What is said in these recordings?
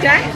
trái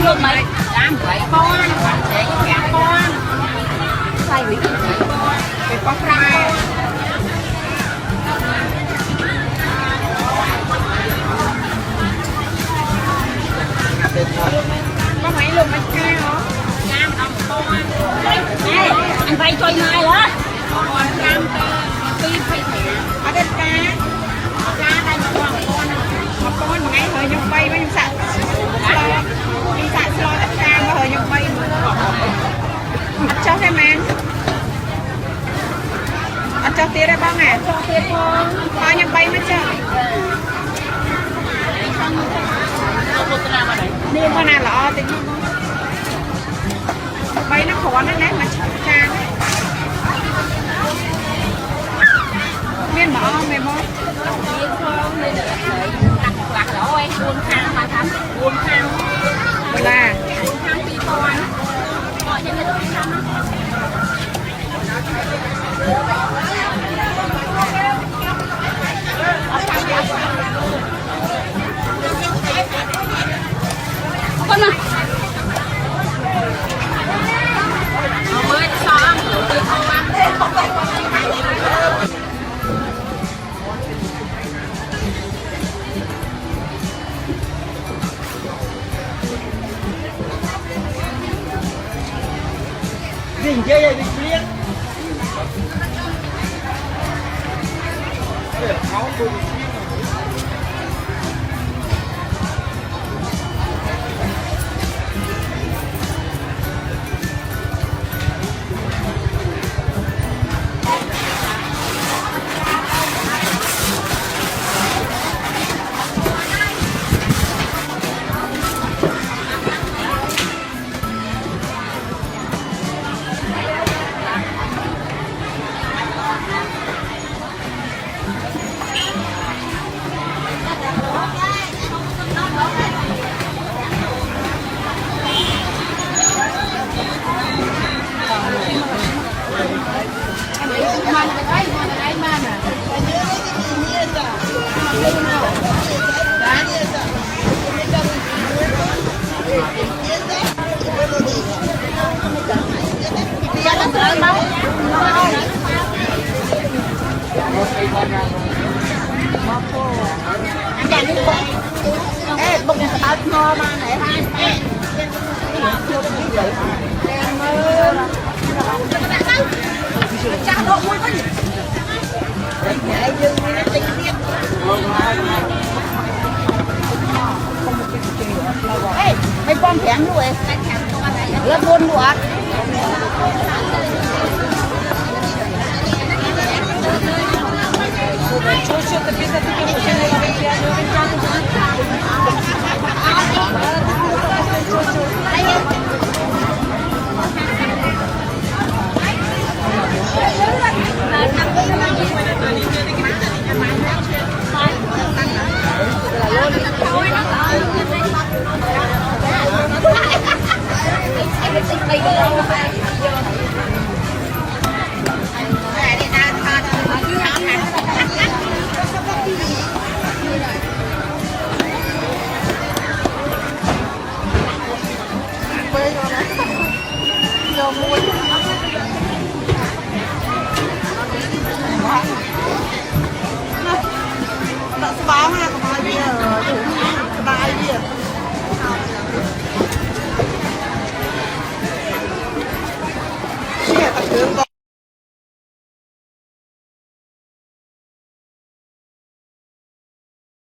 luôn mày làm vậy con để cả con xay bị con fry có mấy luôn mấy ca hả làm đồng con ê anh vay chơi mai hả còn làm phi phi ở đây ca đây một con một ngày hơi nhung bay với nhung sạch đi sạch lo tất cả mà hơi nhung bay ăn cho cái man ăn cho tia đây băng à cho tia con bao nhung bay mới chơi đi qua nào là tính bay nó khó nó nét mà trang miên mà mày mơ miên không đây là đặt lạc đó em buôn khang mà thắm buôn khang là kinh chơi đây bị liếc máu tôi ê bụng tao ngon mà này hai chắc độ mũi quá nhảy dừng đi nó tính tiếp ê mấy con thèm luôn lớp buôn luôn bán ha còn bao nhiêu bài gì xe tập trưởng